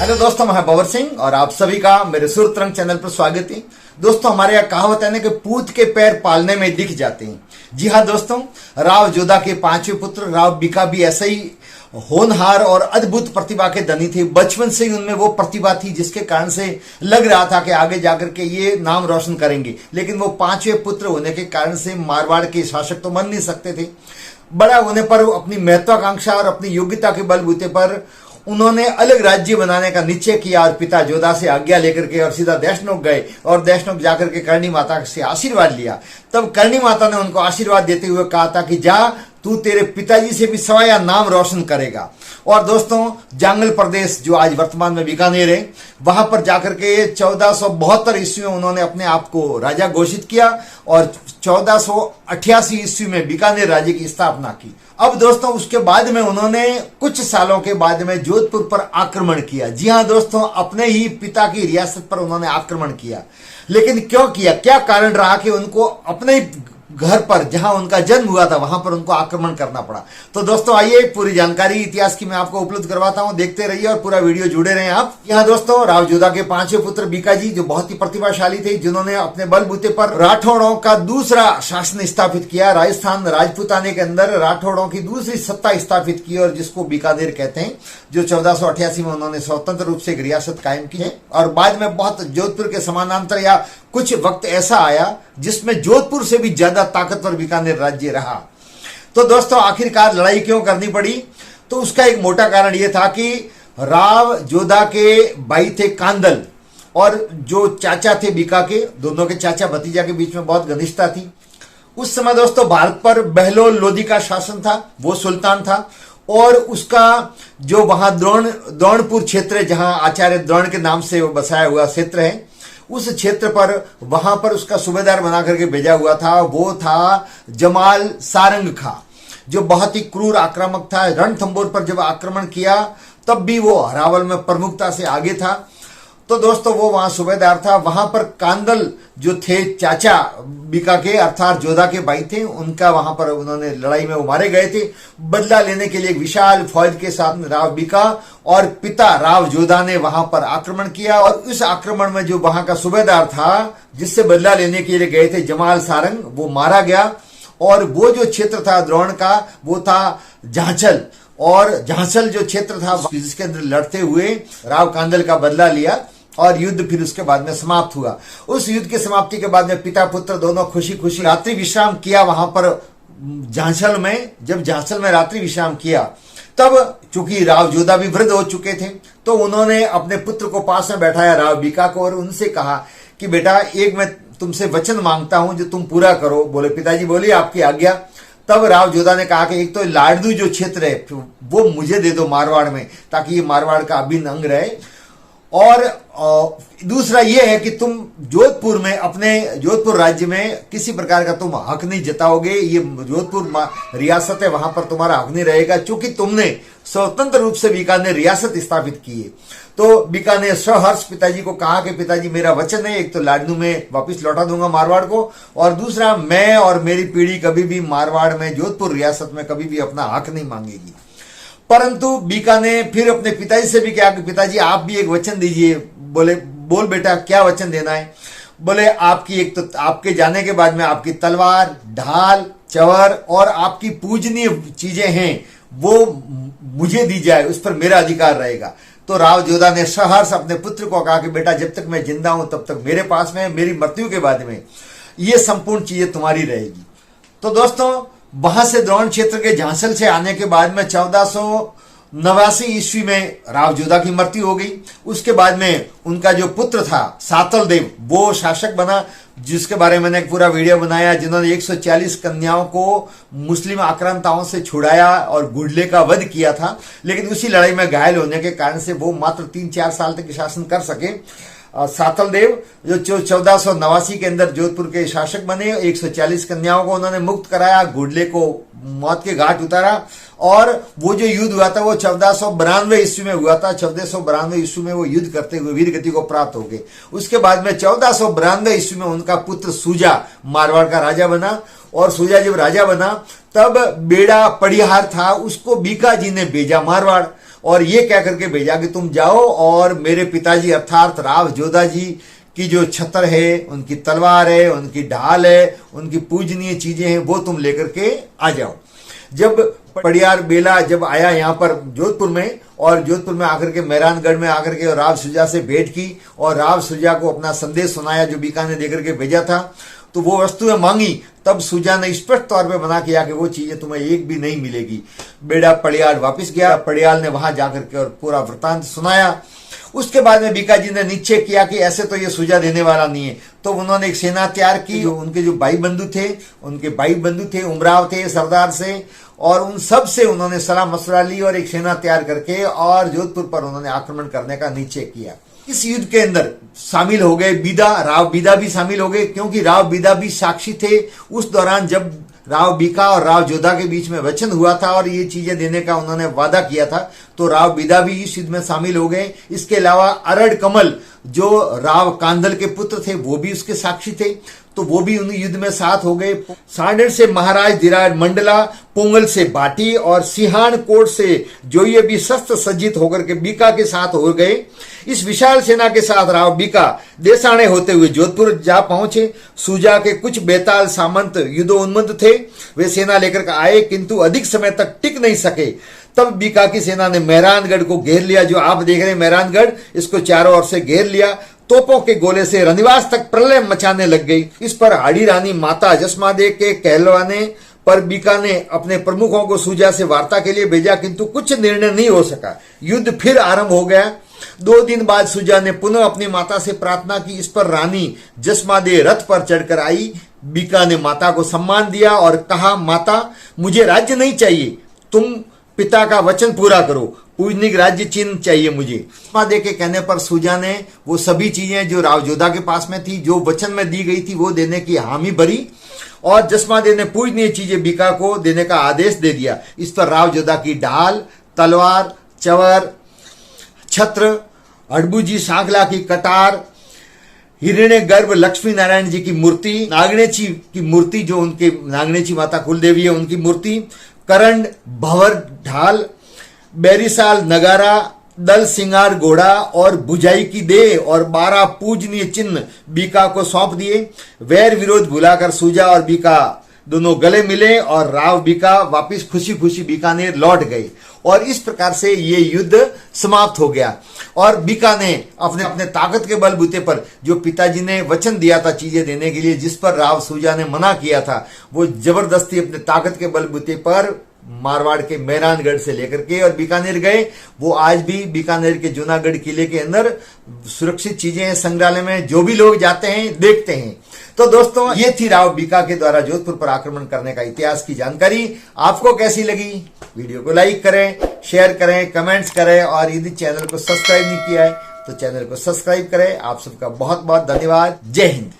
Hello दोस्तों, मैं power Singh और आप सभी का मेरे सुर तरंग चैनल पर स्वागत है। दोस्तों, हमारे यहाँ कहावत है ना कि पूत के पैर पालने में दिख जाते हैं। जी हाँ दोस्तों, राव जोधा के पांचवें पुत्र राव बीका भी ऐसे ही होनहार और अद्भुत प्रतिभा के धनी थे। बचपन से ही उनमें वो प्रतिभा थी जिसके कारण से लग रहा था कि आगे जाकर के ये नाम रोशन करेंगे। लेकिन वो पांचवें पुत्र होने के कारण से मारवाड़ के शासक तो बन नहीं सकते थे। बड़ा होने पर अपनी महत्वाकांक्षा और अपनी योग्यता के बलबूते पर उन्होंने अलग राज्य बनाने का निश्चय किया और पिता जोधा से आज्ञा लेकर के और सीधा देशनोक गए और देशनोक जाकर के करणी माता से आशीर्वाद लिया। तब करणी माता ने उनको आशीर्वाद देते हुए कहा था कि जा, तू तेरे पिताजी से भी सवाया नाम रोशन करेगा। और दोस्तों, जांगल प्रदेश जो आज वर्तमान में बीकानेर है, वहां पर जाकर के 1472 ईस्वी में उन्होंने अपने आप को राजा घोषित किया और 1488 ईस्वी में बीकानेर राज्य की स्थापना की। अब दोस्तों, उसके बाद में उन्होंने कुछ सालों के बाद में जोधपुर पर आक्रमण किया। जी हाँ दोस्तों, अपने ही पिता की रियासत पर उन्होंने आक्रमण किया। लेकिन क्यों किया, क्या कारण रहा कि उनको अपने घर पर जहां उनका जन्म हुआ था वहां पर उनको आक्रमण करना पड़ा। तो दोस्तों, आइए पूरी जानकारी इतिहास की मैं आपको उपलब्ध करवाता हूं, देखते रहिए और पूरा वीडियो जुड़े रहें आप। यहाँ दोस्तों, राव जोधा के पांचवें पुत्र बीका जी जो बहुत ही प्रतिभाशाली थे, जिन्होंने अपने बलबूते पर राठौड़ों का दूसरा शासन स्थापित किया। राजस्थान राजपूताने के अंदर राठौड़ों की दूसरी सत्ता स्थापित की और जिसको बीकानेर कहते हैं, जो 1488 में उन्होंने स्वतंत्र रूप से एक रियासत कायम की है। और बाद में बहुत जोधपुर के समानांतर या कुछ वक्त ऐसा आया जिसमें जोधपुर से भी ज्यादा ताकतवर बीकानेर राज्य रहा। तो दोस्तों, आखिरकार लड़ाई क्यों करनी पड़ी, तो उसका एक मोटा कारण यह था कि राव जोधा के भाई थे कांदल और जो चाचा थे बीका के, दोनों के चाचा भतीजा के बीच में बहुत घनिष्ठता थी। उस समय दोस्तों, भारत पर बहलोल लोदी का शासन था, वो सुल्तान था। और उसका जो वहां द्रोणपुर क्षेत्र है, जहां आचार्य द्रोण के नाम से बसाया हुआ क्षेत्र है, उस क्षेत्र पर वहां पर उसका सूबेदार बना करके भेजा हुआ था, वो था जमाल सारंग खां, जो बहुत ही क्रूर आक्रामक था। रणथंबोर पर जब आक्रमण किया तब भी वो हरावल में प्रमुखता से आगे था। तो दोस्तों, वो वहां सूबेदार था। वहां पर कांदल जो थे चाचा बीका के, अर्थात जोधा के भाई थे, उनका वहां पर उन्होंने लड़ाई में वो मारे गए थे। बदला लेने के लिए एक विशाल फौज के साथ राव बीका और पिता राव जोधा ने वहां पर आक्रमण किया। और उस आक्रमण में जो वहां का सूबेदार था जिससे बदला लेने के लिए गए थे, जमाल सारंग, वो मारा गया। और वो जो क्षेत्र था द्रोण का, वो था झांचल। और झांचल जो क्षेत्र था जिसके अंदर लड़ते हुए राव कांदल का बदला लिया और युद्ध फिर उसके बाद में समाप्त हुआ। उस युद्ध की समाप्ति के बाद में पिता पुत्र दोनों खुशी खुशी रात्रि विश्राम किया वहां पर झांचल में। जब झांचल में रात्रि विश्राम किया तब चूंकि राव जोधा भी वृद्ध हो चुके थे, तो उन्होंने अपने पुत्र को पास में बैठाया राव बीका को और उनसे कहा कि बेटा, एक मैं तुमसे वचन मांगता हूं जो तुम पूरा करो। बोले पिताजी बोलिए, आपकी आज्ञा। तब राव जोधा ने कहा कि एक तो लाडू जो क्षेत्र है वो मुझे दे दो मारवाड़ में, ताकि ये मारवाड़ का अभिन्न अंग रहे। और दूसरा यह है कि तुम जोधपुर में, अपने जोधपुर राज्य में किसी प्रकार का तुम हक नहीं जताओगे। ये जोधपुर रियासत है, वहां पर तुम्हारा हक नहीं रहेगा, क्योंकि तुमने स्वतंत्र रूप से बीकानेर रियासत स्थापित की है। तो बीका ने सहर्ष पिताजी को कहा कि पिताजी, मेरा वचन है, एक तो लाडनू में वापिस लौटा दूंगा मारवाड़ को, और दूसरा मैं और मेरी पीढ़ी कभी भी मारवाड़ में, जोधपुर रियासत में कभी भी अपना हक नहीं मांगेगी। परंतु बीका ने फिर अपने पिताजी से भी कहा कि पिताजी, आप भी एक वचन दीजिए। बोले बोल बेटा, क्या वचन देना है? बोले आपकी एक तो आपके जाने के बाद में आपकी तलवार, ढाल, चवर और आपकी पूजनीय चीजें हैं वो मुझे दी जाए, उस पर मेरा अधिकार रहेगा। तो राव जोधा ने सहर्ष अपने पुत्र को कहा कि बेटा, जब तक मैं जिंदा हूं तब तक मेरे पास में, मेरी मृत्यु के बाद में ये संपूर्ण चीजें तुम्हारी रहेगी। तो दोस्तों, वहां से द्रोण क्षेत्र के झांसल से आने के बाद में 1489 ईस्वी में राव जोधा की मृत्यु हो गई। उसके बाद में उनका जो पुत्र था सातल देव, वो शासक बना, जिसके बारे में मैंने एक पूरा वीडियो बनाया, जिन्होंने 140 कन्याओं को मुस्लिम आक्रांताओं से छुड़ाया और गुडले का वध किया था। लेकिन उसी लड़ाई में घायल होने के कारण से वो मात्र 3-4 साल तक शासन कर सके। सातल देव जो 1489 के अंदर जोधपुर के शासक बने, 140 कन्याओं को उन्होंने मुक्त कराया, गुडले को मौत के घाट उतारा। और वो जो युद्ध हुआ था वो 1492 ईस्वी में हुआ था। 1492 ईस्वी में वो युद्ध करते हुए वीर गति को प्राप्त हो गए। उसके बाद में 1492 ईस्वी में उनका पुत्र सूजा मारवाड़ का राजा बना। और सूजा जब राजा बना तब बेड़ा पड़िहार था, उसको बीका जी ने भेजा मारवाड़। और ये कह करके भेजा कि तुम जाओ और मेरे पिताजी अर्थात राव जोधा जी की जो छत्र है, उनकी तलवार है, उनकी ढाल है, उनकी पूजनीय चीजें हैं, वो तुम लेकर के आ जाओ। जब पड़ियार बेला जब आया यहाँ पर जोधपुर में, और जोधपुर में आकर के मेहरानगढ़ में आकर के राव सुजा से भेंट की और राव सुजा को अपना संदेश सुनाया जो बीका ने देकर के भेजा था, तो वो वस्तुएं मांगी। तब सुजा ने स्पष्ट तौर पे मना किया कि वो चीजें तुम्हें एक भी नहीं मिलेगी। बेड़ा पड़ियाल वापस गया, पड़ियाल ने वहां जाकर के और पूरा वृतांत सुनाया। उसके बाद में बीका जी ने निश्चय किया कि ऐसे तो ये सुजा देने वाला नहीं है, तो उन्होंने एक सेना तैयार की। जो उनके जो भाई बंधु थे उमराव थे सरदार से, और उन सब से उन्होंने सलाह मशवरा ली और एक सेना तैयार करके और जोधपुर पर उन्होंने आक्रमण करने का निश्चय किया। इस युद्ध के अंदर शामिल हो गए राव बीदा भी शामिल हो गए, क्योंकि राव बीदा भी साक्षी थे उस दौरान जब राव बीका और राव जोधा के बीच में वचन हुआ था और ये चीजें देने का उन्होंने वादा किया था, तो राव बीदा भी इस युद्ध में शामिल हो गए। इसके अलावा अरड़ कमल जो राव कांदल के पुत्र थे वो भी उसके साक्षी थे, तो वो भी उन युद्ध में साथ हो गए। सांडेर से महाराज धीराज मंडला, पोंगल से बाटी और सिहान कोट से जो ये भी शस्त्र सज्जित होकर के बीका के साथ हो गए। इस विशाल सेना के साथ राव बीका देसाणे होते हुए जोधपुर जा पहुंचे। सुजा के कुछ बेताल सामंत युद्धोन्मत्त थे, वे सेना लेकर आए किंतु अधिक समय तक टिक नहीं सके। तब बीका की सेना ने मेहरानगढ़ को घेर लिया। जो आप देख रहे हैं मेहरानगढ़, इसको चारों ओर से घेर लिया। तोपों के गोले से रनिवास तक प्रलय मचाने लग गई। इस पर हाड़ी रानी माता जसमादे के कहलवाने पर बीका ने अपने प्रमुखों को सुजा से वार्ता के लिए भेजा, किंतु कुछ निर्णय नहीं हो सका। युद्ध फिर आरंभ हो गया। 2 दिन बाद सुजा ने पुनः अपनी माता से प्रार्थना की। इस पर रानी जसमादे रथ पर चढ़कर आई। बीका ने माता को सम्मान दिया और कहा, माता मुझे राज्य नहीं चाहिए, तुम पिता का वचन पूरा करो, पूजनिक राज्य चिन्ह चाहिए मुझे। जसमादे के कहने पर सुजा ने वो सभी चीजें जो राव जोधा के पास में थी, जो वचन में दी गई थी, वो देने की हामी भरी और जसमादे ने पूजनीय चीजें बीका को देने का आदेश दे दिया। इस पर राव जोधा की ढाल, तलवार, चवर, छत्र, अड़बूजी सांखला की कटार, हिरण्य गर्भ लक्ष्मी नारायण जी की मूर्ति, नागणेची की मूर्ति जो उनके नागणेची माता कुलदेवी है उनकी मूर्ति, करंड भवर ढाल, बेरीसाल नगारा, दल सिंगार घोड़ा और बुझाई की देह और 12 पूजनीय चिन्ह बीका को सौंप दिए। वैर विरोध भुलाकर सुजा और बीका दोनों गले मिले और राव बीका वापिस खुशी खुशी बीकानेर लौट गए और इस प्रकार से ये युद्ध समाप्त हो गया। और बीका ने अपने ताकत के बलबूते पर जो पिताजी ने वचन दिया था चीजें देने के लिए, जिस पर राव सुजा ने मना किया था, वो जबरदस्ती अपने ताकत के बलबूते पर मारवाड़ के मेहरानगढ़ से लेकर के और बीकानेर गए। वो आज भी बीकानेर के जूनागढ़ किले के अंदर सुरक्षित चीजें हैं संग्रहालय में, जो भी लोग जाते हैं देखते हैं। तो दोस्तों, ये थी राव बीका के द्वारा जोधपुर पर आक्रमण करने का इतिहास की जानकारी। आपको कैसी लगी? वीडियो को लाइक करें, शेयर करें, कमेंट्स करें और यदि चैनल को सब्सक्राइब नहीं किया है तो चैनल को सब्सक्राइब करें। आप सबका बहुत बहुत धन्यवाद। जय हिंद।